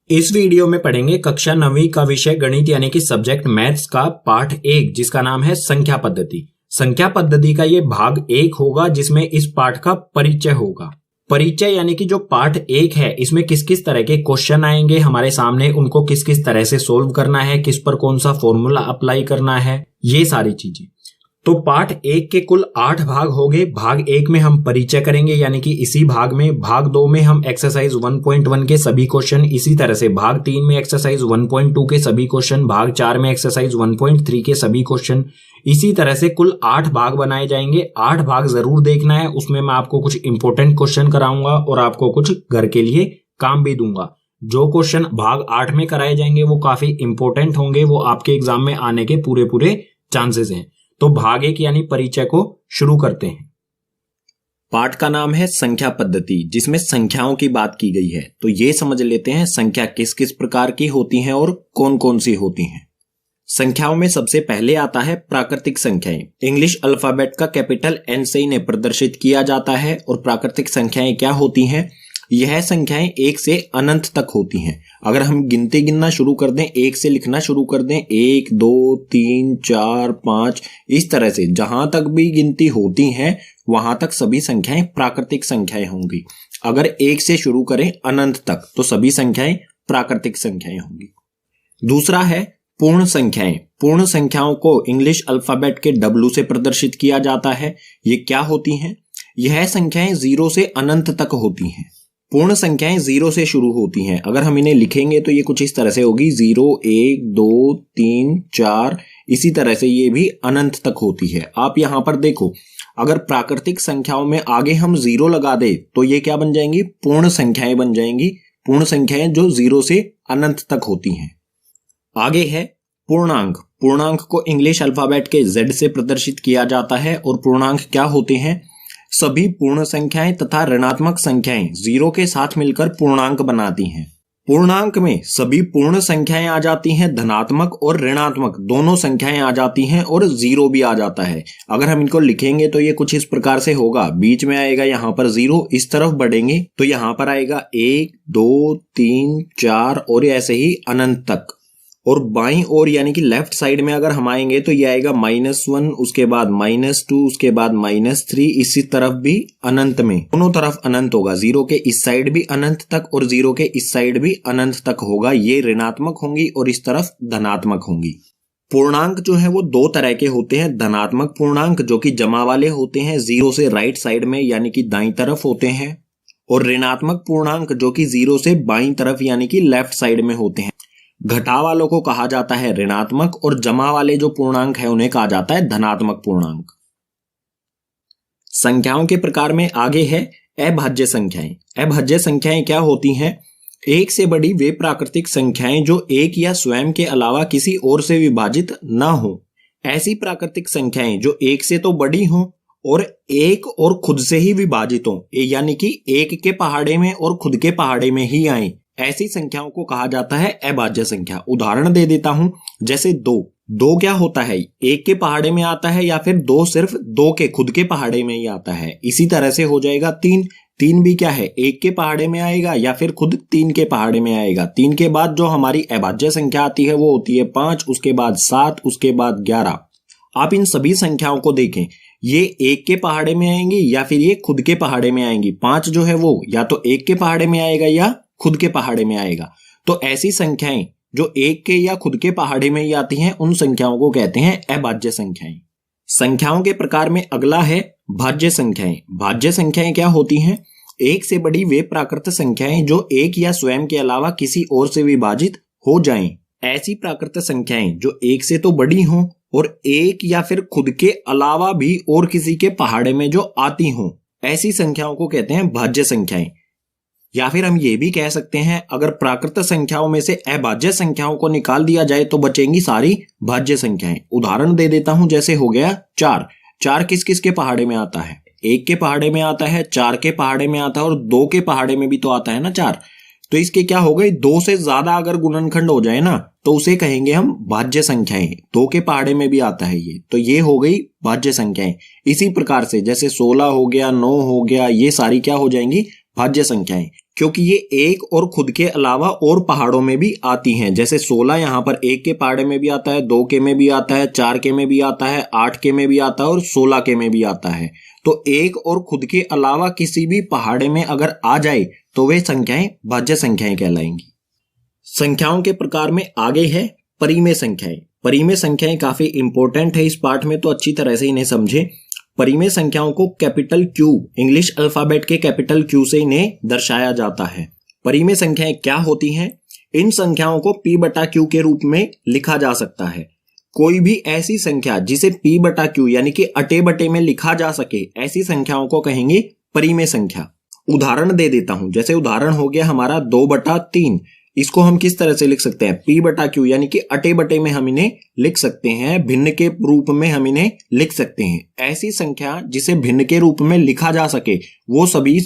इस वीडियो में पढ़ेंगे कक्षा 9वीं का विषय गणित यानी कि सब्जेक्ट मैथ्स का पाठ 1 जिसका नाम है संख्या पद्धति। संख्या पद्धति का ये भाग 1 होगा जिसमें इस पाठ का परिचय होगा। परिचय यानी कि जो पार्ट 1 है इसमें किस किस तरह के क्वेश्चन आएंगे हमारे सामने, उनको किस किस तरह से सोल्व करना है, किस पर कौन सा फॉर्मूला अप्लाई करना है, ये सारी चीजें। तो पार्ट 1 के कुल 8 भाग हो गए। भाग 1 में हम परिचय करेंगे यानी कि इसी भाग में। भाग 2 में हम एक्सरसाइज 1.1 के सभी क्वेश्चन, इसी तरह से भाग 3 में एक्सरसाइज 1.2 के सभी क्वेश्चन, भाग 4 में एक्सरसाइज 1.3 के सभी क्वेश्चन, इसी तरह से कुल 8 भाग बनाए जाएंगे। 8 भाग जरूर देखना है, उसमें मैं आपको कुछ इंपॉर्टेंट क्वेश्चन कराऊंगा और आपको कुछ घर के लिए काम भी दूंगा। जो क्वेश्चन भाग 8 में कराए जाएंगे वो काफी इंपॉर्टेंट होंगे, वो आपके एग्जाम में आने के पूरे चांसेस हैं। तो भाग 1 यानी परिचय को शुरू करते हैं। पाठ का नाम है संख्या पद्धति, जिसमें संख्याओं की बात की गई है। तो ये समझ लेते हैं संख्या किस किस प्रकार की होती हैं और कौन कौन सी होती हैं। संख्याओं में सबसे पहले आता है प्राकृतिक संख्याएं। इंग्लिश अल्फाबेट का कैपिटल एन से इन्हें प्रदर्शित किया जाता है। और प्राकृतिक संख्याएं क्या होती हैं? यह संख्याएं 1 से अनंत तक होती हैं। अगर हम गिनती गिनना शुरू कर दें, 1 से लिखना शुरू कर दें, 1 2 3 4 5, इस तरह से जहां तक भी गिनती होती है वहां तक सभी संख्याएं प्राकृतिक संख्याएं होंगी। अगर 1 से शुरू करें अनंत तक तो सभी संख्याएं प्राकृतिक संख्याएं होंगी। दूसरा है पूर्ण संख्याएं। पूर्ण संख्याओं को इंग्लिश अल्फाबेट के W से प्रदर्शित किया जाता है। ये क्या होती हैं? यह संख्याएं 0 से अनंत तक होती हैं। पूर्ण संख्याएं 0 से शुरू होती हैं। अगर हम इन्हें लिखेंगे तो ये कुछ इस तरह से होगी, 0 1 2 3 4, इसी तरह से ये भी अनंत तक होती है। आप यहां पर देखो, अगर प्राकृतिक संख्याओं में आगे हम 0 लगा दे तो ये क्या बन जाएंगी? पूर्ण संख्याएं बन जाएंगी। पूर्ण संख्याएं जो 0 से अनंत तक होती हैं। आगे है पूर्णांक। पूर्णांक को इंग्लिश अल्फाबेट के Z से प्रदर्शित किया जाता है। और पूर्णांक क्या होते हैं? सभी पूर्ण संख्याएं तथा ऋणात्मक संख्याएं 0 के साथ मिलकर पूर्णांक बनाती हैं। पूर्णांक में सभी पूर्ण संख्याएं आ जाती हैं, धनात्मक और ऋणात्मक दोनों संख्याएं आ जाती हैं, और 0 भी आ जाता है। अगर हम इनको लिखेंगे तो ये कुछ इस प्रकार से होगा, बीच में आएगा यहाँ पर 0, इस तरफ बढ़ेंगे तो यहाँ पर आएगा 1 2 3 4 और ऐसे ही अनंत तक। और बाईं ओर यानी कि लेफ्ट साइड में अगर हम आएंगे तो ये आएगा -1, उसके बाद -2, उसके बाद -3, इसी तरफ भी अनंत में, दोनों तरफ अनंत होगा। 0 के इस साइड भी अनंत तक और 0 के इस साइड भी अनंत तक होगा। ये ऋणात्मक होंगी और इस तरफ धनात्मक होंगी। पूर्णांक जो है वो 2 तरह के होते हैं। धनात्मक पूर्णांक जो कि जमा वाले होते हैं, 0 से राइट साइड में यानी कि दाईं तरफ होते हैं। और ऋणात्मक पूर्णांक जो कि 0 से बाईं तरफ यानी कि लेफ्ट साइड में होते हैं। घटा वालों को कहा जाता है ऋणात्मक, और जमा वाले जो पूर्णांक है उन्हें कहा जाता है धनात्मक पूर्णांक। संख्याओं के प्रकार में आगे है अभाज्य संख्याएं। अभाज्य संख्याएं क्या होती हैं? 1 से बड़ी वे प्राकृतिक संख्याएं जो 1 या स्वयं के अलावा किसी और से विभाजित ना हो। ऐसी प्राकृतिक संख्याएं जो 1 से तो बड़ी हों और 1 और खुद से ही विभाजित हों, यानी कि 1 के पहाड़े में और खुद के पहाड़े में ही आए, ऐसी संख्याओं को कहा जाता है अभाज्य संख्या। उदाहरण दे देता हूं, जैसे 2 क्या होता है? 1 के पहाड़े में आता है, या फिर 2 सिर्फ 2 के खुद के पहाड़े में ही आता है। इसी तरह से हो जाएगा 3 भी क्या है? 1 के पहाड़े में आएगा या फिर खुद 3 के पहाड़े में आएगा। 3 के बाद जो हमारी अभाज्य संख्या आती है वो होती है 5, उसके बाद 7, उसके बाद 11। आप इन सभी संख्याओं को देखें, ये 1 के पहाड़े में आएंगी या फिर ये खुद के पहाड़े में आएंगी। 5 जो है वो या तो 1 के पहाड़े में आएगा या खुद के पहाड़े में आएगा। तो ऐसी संख्याएं जो 1 के या खुद के पहाड़े में ही आती हैं उन संख्याओं को कहते हैं अभाज्य संख्याएं। संख्याओं के प्रकार में अगला है भाज्य संख्याएं। भाज्य संख्याएं क्या होती हैं? 1 से बड़ी वे प्राकृत संख्याएं जो 1 या स्वयं के अलावा किसी और से विभाजित हो जाएं। ऐसी प्राकृत संख्याएं जो 1 से तो बड़ी हों और 1 या फिर खुद के अलावा भी और किसी के पहाड़े में जो आती हों, ऐसी संख्याओं को कहते हैं भाज्य संख्याएं। या फिर हम ये भी कह सकते हैं, अगर प्राकृत संख्याओं में से अभाज्य संख्याओं को निकाल दिया जाए तो बचेंगी सारी भाज्य संख्याएं। उदाहरण दे देता हूं, जैसे हो गया 4 किस किस के पहाड़े में आता है? 1 के पहाड़े में आता है, 4 के पहाड़े में आता है और 2 के पहाड़े में भी तो आता है ना 4। तो इसके क्या हो गई? 2 से ज्यादा अगर गुणनखंड हो जाए ना तो उसे कहेंगे हम भाज्य संख्याएं। 2 के पहाड़े में भी आता है ये, तो ये हो गई भाज्य संख्याएं। इसी प्रकार से जैसे 16 हो गया, 9 हो गया, ये सारी क्या हो जाएंगी? भाज्य संख्याएं। क्योंकि ये एक और खुद के अलावा और पहाड़ों में भी आती हैं। जैसे 16 यहाँ पर एक के पहाड़े में भी आता है, 2 के में भी आता है, 4 के में भी आता है, 8 के में भी आता है और 16 के में भी आता है। तो एक और खुद के अलावा किसी भी पहाड़े में अगर आ जाए तो वे संख्याएं भाज्य संख्याएं कहलाएंगी। संख्याओं के प्रकार में आगे है परिमेय संख्याएं। परिमेय संख्याएं काफी इंपॉर्टेंट है इस पाठ में, तो अच्छी तरह से इन्हें समझे। परिमेय संख्याओं को कैपिटल क्यू, इंग्लिश अल्फाबेट के कैपिटल क्यू से इन्हें दर्शाया जाता है। परिमेय संख्याएं क्या होती हैं? इन संख्याओं को p बटा क्यू के रूप में लिखा जा सकता है। कोई भी ऐसी संख्या जिसे p बटा क्यू यानी कि अटे बटे में लिखा जा सके, ऐसी संख्याओं को कहेंगे परिमेय संख्या। उदाहरण दे देता हूं, जैसे उदाहरण हो गया हमारा 2/3। इसको हम किस तरह से लिख सकते हैं? p बटा क्यू यानी कि अटे बटे में हम इन्हें लिख सकते हैं, भिन्न के रूप में हम इन्हें लिख सकते हैं। ऐसी संख्या जिसे भिन्न के रूप में लिखा जा सके वो सभी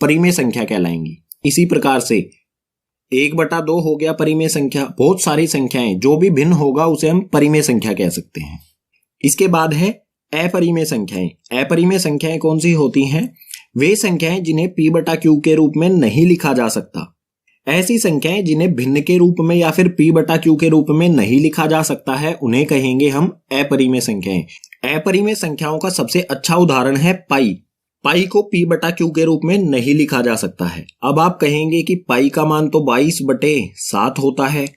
परिमेय संख्या कहलाएंगी। इसी प्रकार से 1/2 हो गया परिमेय संख्या। बहुत सारी संख्याएं जो भी भिन्न होगा उसे हम परिमेय संख्या कह सकते हैं। इसके बाद है अपरिमेय संख्याएं। अपरिमेय संख्याएं कौन सी होती हैं? वे संख्याएं जिन्हें p बटा क्यू के रूप में नहीं लिखा जा सकता। ऐसी संख्याएं जिन्हें भिन्न के रूप में या फिर p बटा क्यू के रूप में नहीं लिखा जा सकता है, उन्हें कहेंगे हम अपरिमेय संख्याएं। अपरिमेय संख्याओं का सबसे अच्छा उदाहरण है पाई। पाई को p बटा क्यू के रूप में नहीं लिखा जा सकता है। अब आप कहेंगे कि पाई का मान तो 22/7 होता है,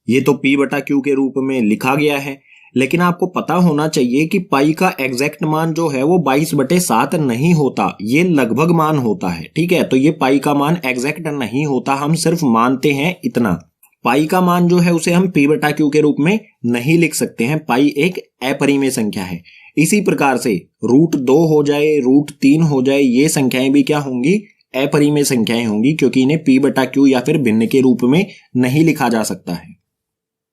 ये तो p बटा क्यू के रूप में लिखा गया है। लेकिन आपको पता होना चाहिए कि पाई का एग्जैक्ट मान जो है वो 22/7 नहीं होता, ये लगभग मान होता है। ठीक है, तो ये पाई का मान एग्जैक्ट नहीं होता, हम सिर्फ मानते हैं इतना। पाई का मान जो है उसे हम p बटा क्यू के रूप में नहीं लिख सकते हैं। पाई एक अपरिमेय संख्या है। इसी प्रकार से √2 हो जाए, √3 हो जाए, ये संख्याएं भी क्या होंगी? अपरिमेय संख्याएं होंगी, क्योंकि इन्हें p बटा क्यू या फिर भिन्न के रूप में नहीं लिखा जा सकता है।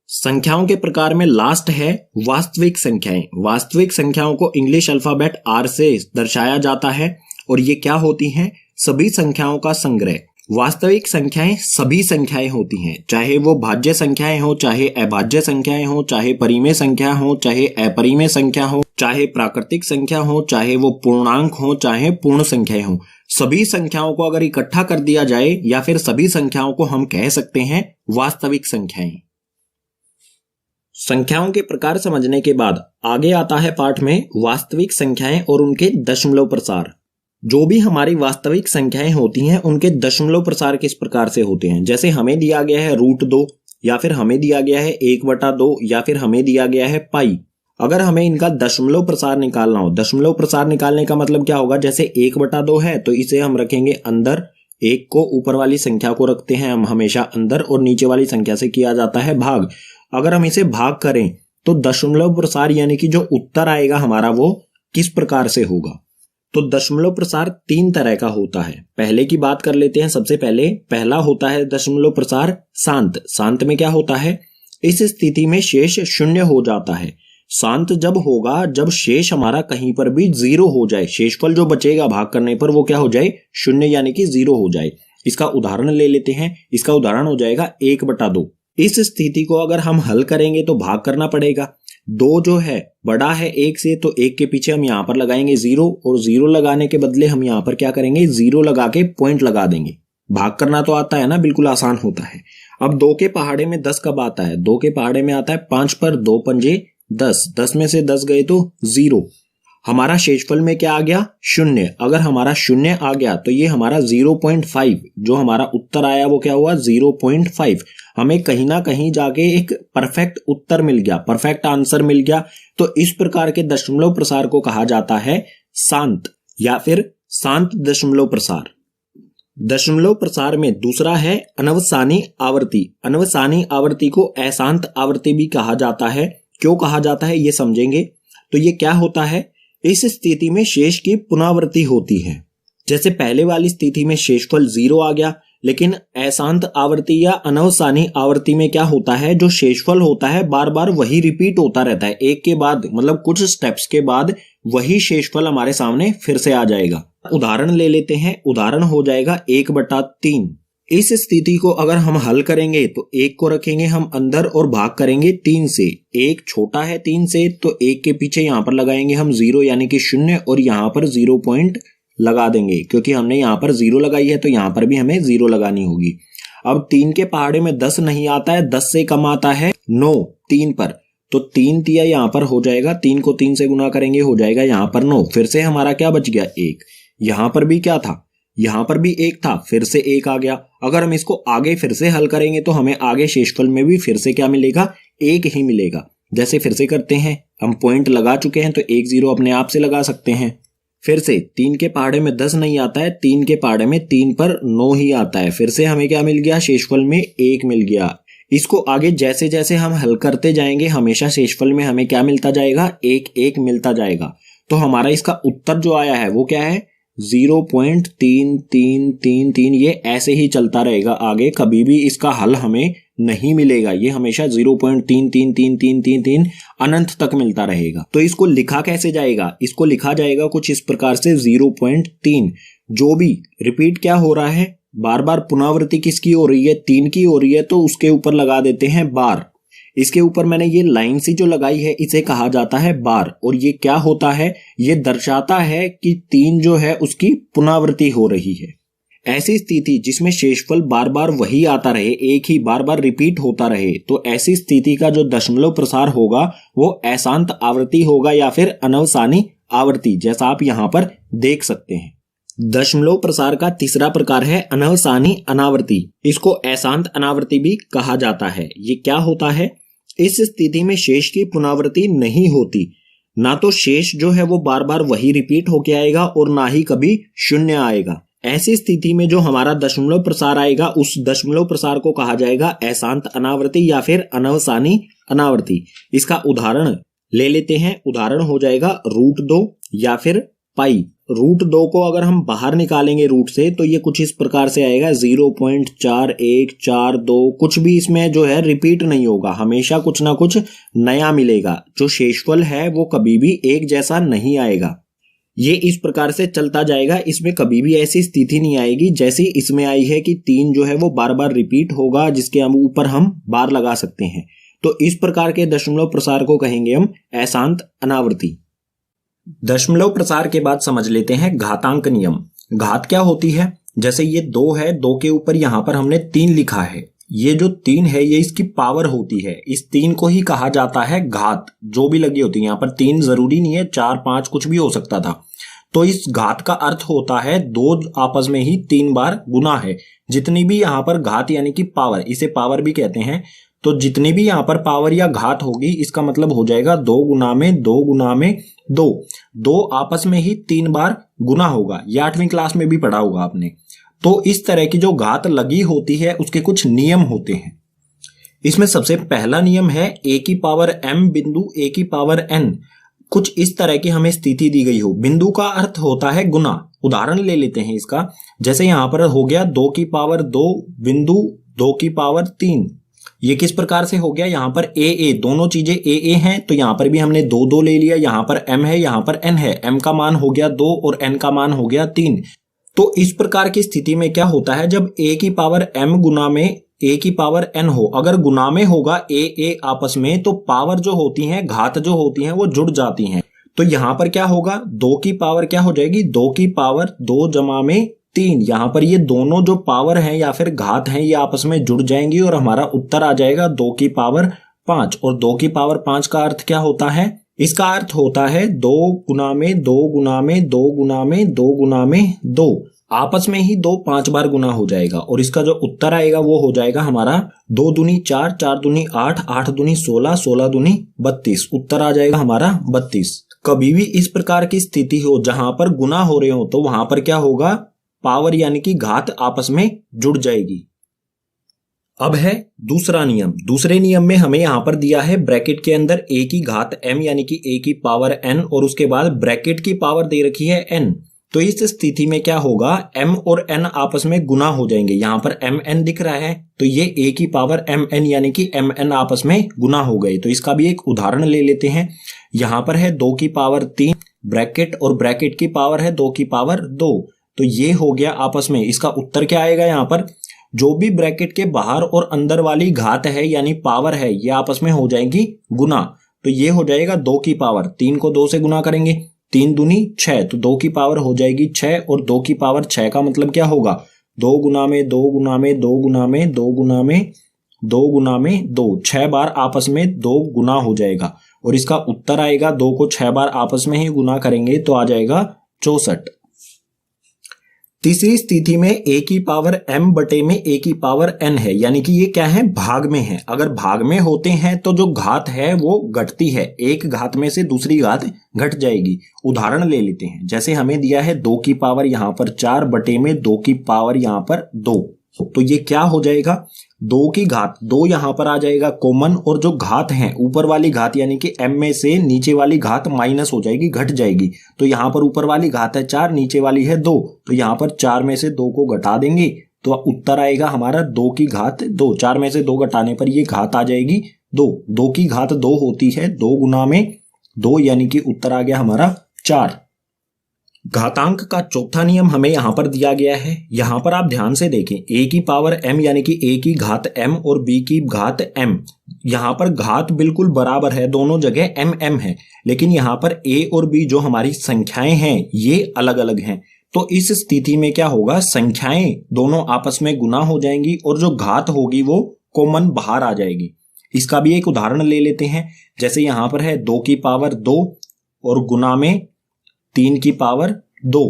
संख्याओं के प्रकार में लास्ट है वास्तविक संख्याएं। वास्तविक संख्याओं को इंग्लिश अल्फाबेट R से दर्शाया जाता है और ये क्या होती हैं? सभी संख्याओं का संग्रह। वास्तविक संख्याएं सभी संख्याएं होती हैं, चाहे वो भाज्य संख्याएं हो, चाहे अभाज्य संख्याएं हो, चाहे परिमेय संख्या हो, चाहे अपरिमेय संख्या हो, चाहे प्राकृतिक संख्या हो, चाहे वो पूर्णांक हो, चाहे पूर्ण संख्याएं हो। सभी संख्याओं को अगर इकट्ठा कर दिया जाए या फिर सभी संख्याओं को हम कह सकते हैं वास्तविक संख्याएं। संख्याओं के प्रकार समझने के बाद आगे आता है पाठ में वास्तविक संख्याएं और उनके दशमलव प्रसार। जो भी हमारी वास्तविक संख्याएं होती हैं उनके दशमलव प्रसार किस प्रकार से होते हैं? जैसे हमें दिया गया है √2 या फिर हमें दिया गया है 1/2 या फिर हमें दिया गया है पाई। अगर हमें इनका दशमलव प्रसार निकालना हो, दशमलव प्रसार निकालने का मतलब क्या होगा? जैसे 1/2 है तो इसे हम रखेंगे अंदर, 1 को ऊपर वाली संख्या को रखते हैं हम हमेशा अंदर और नीचे वाली संख्या से किया जाता है भाग। अगर हम इसे भाग करें तो दशमलव प्रसार यानी कि जो उत्तर आएगा हमारा वो किस प्रकार से होगा? तो दशमलव प्रसार 3 तरह का होता है। पहले की बात कर लेते हैं। सबसे पहले पहला होता है दशमलव प्रसार शांत। शांत में क्या होता है? इस स्थिति में शेष 0 हो जाता है। शांत जब होगा जब शेष हमारा कहीं पर भी 0 हो जाए, शेषफल जो बचेगा भाग करने पर वो क्या हो जाए? 0 यानी कि 0 हो जाए। इसका उदाहरण ले लेते हैं। इसका उदाहरण हो जाएगा 1/2। इस स्थिति को अगर हम हल करेंगे तो भाग करना पड़ेगा। 2 जो है बड़ा है 1 से, तो 1 के पीछे हम यहाँ पर लगाएंगे 0 और 0 लगाने के बदले हम यहाँ पर क्या करेंगे? 0 लगा के पॉइंट लगा देंगे। भाग करना तो आता है ना, बिल्कुल आसान होता है। अब 2 के पहाड़े में 10 कब आता है? 2 के पहाड़े में आता है 5 पर 2 पंजे 10। 10 में से 10 गए तो 0। हमारा शेषफल में क्या आ गया? 0। अगर हमारा 0 आ गया तो ये हमारा 0.5, जो हमारा उत्तर आया वो क्या हुआ? 0.5। हमें कहीं ना कहीं जाके एक परफेक्ट उत्तर मिल गया, परफेक्ट आंसर मिल गया। तो इस प्रकार के दशमलव प्रसार को कहा जाता है शांत या फिर शांत दशमलव प्रसार। दशमलव प्रसार में दूसरा है अनवसानी आवृत्ति। अनवसानी आवृत्ति को अशांत आवृत्ति भी कहा जाता है। क्यों कहा जाता है ये समझेंगे। तो ये क्या होता है? इस स्थिति में शेष की पुनरावृत्ति होती है। जैसे पहले वाली स्थिति में शेषफल 0 आ गया, लेकिन अशांत आवृत्ति या अनवसानी आवृत्ति में क्या होता है? जो शेषफल होता है बार बार वही रिपीट होता रहता है। एक के बाद मतलब कुछ स्टेप्स के बाद वही शेषफल हमारे सामने फिर से आ जाएगा। उदाहरण ले लेते हैं। उदाहरण हो जाएगा 1/3। इस स्थिति को अगर हम हल करेंगे तो 1 को रखेंगे हम अंदर और भाग करेंगे 3 से। 1 छोटा है 3 से, तो 1 के पीछे यहाँ पर लगाएंगे हम 0 यानी कि 0 और यहाँ पर लगा देंगे, क्योंकि हमने यहाँ पर 0 लगाई है तो यहाँ पर भी हमें 0 लगानी होगी। अब 3 के पहाड़े में 10 नहीं आता है, 10 से कम आता है 9 3 पर, तो 3 तिया यहाँ पर हो जाएगा, 3 को 3 से गुना करेंगे हो जाएगा यहाँ पर 9। फिर से हमारा क्या बच गया 1। यहाँ पर भी क्या था, यहाँ पर भी 1 था, फिर से 1 आ गया। अगर हम इसको आगे फिर से हल करेंगे तो हमें आगे शेषफल में भी फिर से क्या मिलेगा, 1 ही मिलेगा। जैसे फिर से करते हैं, हम पॉइंट लगा चुके हैं तो 1 0 अपने आप से लगा सकते हैं। फिर से 3 के पहाड़े में 10 नहीं आता है, 3 के पहाड़े में 3 पर 9 ही आता है। फिर से हमें क्या मिल गया, शेषफल में 1 मिल गया। इसको आगे जैसे जैसे हम हल करते जाएंगे हमेशा शेषफल में हमें क्या मिलता जाएगा, 1 1 मिलता जाएगा। तो हमारा इसका उत्तर जो आया है वो क्या है, 0.3333। ये ऐसे ही चलता रहेगा आगे, कभी भी इसका हल हमें नहीं मिलेगा, ये हमेशा 0.333333 अनंत तक मिलता रहेगा। तो इसको लिखा कैसे जाएगा, इसको लिखा जाएगा कुछ इस प्रकार से 0.3। जो भी रिपीट क्या हो रहा है, बार बार पुनरावृत्ति किसकी हो रही है, 3 की हो रही है, तो उसके ऊपर लगा देते हैं बार। इसके ऊपर मैंने ये लाइन सी जो लगाई है इसे कहा जाता है बार। और ये क्या होता है, ये दर्शाता है कि 3 जो है उसकी पुनरावृत्ति हो रही है। ऐसी स्थिति जिसमें शेषफल बार बार वही आता रहे, एक ही बार बार रिपीट होता रहे, तो ऐसी स्थिति का जो दशमलव प्रसार होगा वो अशांत आवृत्ति होगा या फिर अनवसानी आवृत्ति, जैसा आप यहाँ पर देख सकते हैं। दशमलव प्रसार का तीसरा प्रकार है अनवसानी अनावृत्ति। इसको अशांत अनावृत्ति भी कहा जाता है। ये क्या होता है, इस स्थिति में शेष की पुनरावृत्ति नहीं होती, ना तो शेष जो है वो बार बार वही रिपीट होके आएगा और ना ही कभी शून्य आएगा। ऐसी स्थिति में जो हमारा दशमलव प्रसार आएगा उस दशमलव प्रसार को कहा जाएगा अशांत अनावृत्ति या फिर अनवसानी अनावृत्ति। इसका उदाहरण ले लेते हैं, उदाहरण हो जाएगा √2 या फिर पाई। √2 को अगर हम बाहर निकालेंगे रूट से तो ये कुछ इस प्रकार से आएगा 0.4142। कुछ भी इसमें जो है रिपीट नहीं होगा, हमेशा कुछ ना कुछ नया मिलेगा। जो शेषफल है वो कभी भी एक जैसा नहीं आएगा। ये इस प्रकार से चलता जाएगा, इसमें कभी भी ऐसी स्थिति नहीं आएगी जैसी इसमें आई है कि 3 जो है वो बार बार रिपीट होगा, जिसके ऊपर हम बार लगा सकते हैं। तो इस प्रकार के दशमलव प्रसार को कहेंगे हम अशांत अनावृत्ति। दशमलव प्रसार के बाद समझ लेते हैं घातांक नियम। घात क्या होती है, जैसे ये 2 है, 2 के ऊपर यहां पर हमने 3 लिखा है, ये जो 3 है ये इसकी पावर होती है। इस 3 को ही कहा जाता है घात। जो भी लगी होती है, यहाँ पर 3 जरूरी नहीं है, 4 5 कुछ भी हो सकता था। तो इस घात का अर्थ होता है 2 आपस में ही 3 बार गुना है। जितनी भी यहाँ पर घात यानी कि पावर, इसे पावर भी कहते हैं, तो जितनी भी यहाँ पर पावर या घात होगी इसका मतलब हो जाएगा 2 गुना में 2 गुना में 2। 2 आपस में ही 3 बार गुना होगा। ये 8वीं क्लास में भी पढ़ा होगा आपने। तो इस तरह की जो घात लगी होती है उसके कुछ नियम होते हैं। इसमें सबसे पहला नियम है a की पावर m बिंदु a की पावर n। कुछ इस तरह की हमें स्थिति दी गई हो, बिंदु का अर्थ होता है गुना। उदाहरण ले लेते हैं इसका, जैसे यहां पर हो गया 2 की पावर 2 बिंदु 2 की पावर 3। ये किस प्रकार से हो गया, यहां पर a दोनों चीजें a हैं, तो यहां पर भी हमने 2 2 ले लिया। यहां पर m है, यहां पर n है, m का मान हो गया 2 और n का मान हो गया 3। तो इस प्रकार की स्थिति में क्या होता है, जब a की पावर m गुना में a की पावर n हो, अगर गुना में होगा a आपस में, तो पावर जो होती है, घात जो होती है वो जुड़ जाती हैं। तो यहां पर क्या होगा, 2 की पावर क्या हो जाएगी, 2 की पावर 2 जमा में 3। यहां पर ये दोनों जो पावर हैं या फिर घात हैं ये आपस में जुड़ जाएंगी और हमारा उत्तर आ जाएगा 2 की पावर 5। और 2 की पावर 5 का अर्थ क्या होता है, इसका अर्थ होता है 2 गुना में 2 गुना में 2 गुना में 2 गुना में 2। आपस में ही 2 5 बार गुना हो जाएगा और इसका जो उत्तर आएगा वो हो जाएगा हमारा 2 दूनी 4, 4 दूनी 8, 8 दूनी 16, 16 दूनी 32। उत्तर आ जाएगा हमारा 32। कभी भी इस प्रकार की स्थिति हो जहां पर गुना हो रहे हो तो वहां पर क्या होगा, पावर यानी कि घात आपस में जुड़ जाएगी। अब है दूसरा नियम। दूसरे नियम में हमें यहां पर दिया है ब्रैकेट के अंदर a की घात m यानी कि a की पावर n और उसके बाद ब्रैकेट की पावर दे रखी है n। तो इस स्थिति में क्या होगा, m और n आपस में गुना हो जाएंगे। यहां पर mn दिख रहा है तो ये a की पावर mn यानी कि mn आपस में गुना हो गए। तो इसका भी एक उदाहरण ले लेते हैं। यहां पर है 2 की पावर 3 ब्रैकेट और ब्रैकेट की पावर है 2 की पावर 2। तो ये हो गया आपस में। इसका उत्तर क्या आएगा, यहाँ पर जो भी ब्रैकेट के बाहर और अंदर वाली घात है यानी पावर है ये आपस में हो जाएंगी गुना। तो ये हो जाएगा 2 की पावर 3 को 2 से गुना करेंगे 3 दूनी 6, तो 2 की पावर हो जाएगी 6 और 2 की पावर 6 का मतलब क्या होगा 2 गुना में 2 गुना में 2 गुना में 2 गुना में 2 गुना में 2, 6 बार आपस में 2 गुना हो जाएगा और इसका उत्तर आएगा 2 को 6 बार आपस में ही गुना करेंगे तो आ जाएगा 64। तीसरी स्थिति में a की पावर m बटे में a की पावर n है, यानी कि ये क्या है भाग में है। अगर भाग में होते हैं तो जो घात है वो घटती है, एक घात में से दूसरी घात घट जाएगी। उदाहरण ले लेते हैं, जैसे हमें दिया है 2 की पावर यहाँ पर 4 बटे में 2 की पावर यहाँ पर 2, तो ये क्या हो जाएगा 2 की घात 2 यहाँ पर आ जाएगा कॉमन, और जो घात है ऊपर वाली घात यानी कि m में से नीचे वाली घात माइनस हो जाएगी, घट जाएगी। तो यहाँ पर ऊपर वाली घात है 4, नीचे वाली है 2, तो यहाँ पर 4 में से 2 को घटा देंगे तो उत्तर आएगा हमारा 2 की घात 2। 4 में से 2 घटाने पर ये घात आ जाएगी 2। 2 की घात 2 होती है 2 गुना में 2, यानी कि उत्तर आ गया हमारा 4। घातांक का चौथा नियम हमें यहां पर दिया गया है। यहां पर आप ध्यान से देखें, a की पावर m यानी कि a की घात m और b की घात m, यहां पर घात बिल्कुल बराबर है, दोनों जगह m है, लेकिन यहां पर a और b जो हमारी संख्याएं हैं ये अलग अलग हैं। तो इस स्थिति में क्या होगा, संख्याएं दोनों आपस में गुना हो जाएंगी और जो घात होगी वो कॉमन बाहर आ जाएगी। इसका भी एक उदाहरण ले लेते हैं, जैसे यहां पर है 2 की पावर 2 और गुना में 3 की पावर 2।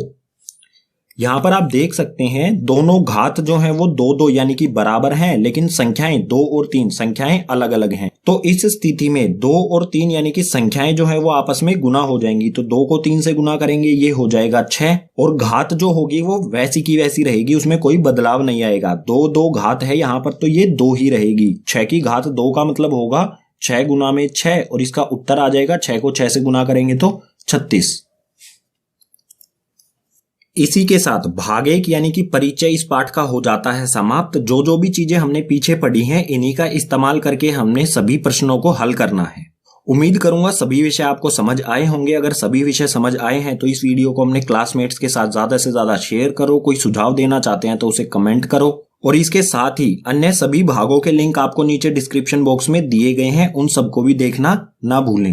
यहां पर आप देख सकते हैं दोनों घात जो हैं वो 2 2 यानी कि बराबर हैं, लेकिन संख्याएं 2 और 3 संख्याएं अलग अलग हैं। तो इस स्थिति में 2 और 3 यानी कि संख्याएं जो है वो आपस में गुना हो जाएंगी। तो 2 को 3 से गुना करेंगे, ये हो जाएगा 6, और घात जो होगी वो वैसी की वैसी रहेगी, उसमें कोई बदलाव नहीं आएगा। 2 2 घात है यहाँ पर तो ये 2 ही रहेगी। 6 की घात 2 का मतलब होगा 6 गुना में 6, और इसका उत्तर आ जाएगा 6 को 6 से गुना करेंगे तो 36। इसी के साथ भाग 1 यानी कि परिचय इस पाठ का हो जाता है समाप्त। जो भी चीजें हमने पीछे पढ़ी हैं इन्हीं का इस्तेमाल करके हमने सभी प्रश्नों को हल करना है। उम्मीद करूंगा सभी विषय आपको समझ आए होंगे। अगर सभी विषय समझ आए हैं तो इस वीडियो को अपने क्लासमेट्स के साथ ज्यादा से ज्यादा शेयर करो। कोई सुझाव देना चाहते हैं तो उसे कमेंट करो, और इसके साथ ही अन्य सभी भागों के लिंक आपको नीचे डिस्क्रिप्शन बॉक्स में दिए गए हैं, उन सबको भी देखना ना भूलें।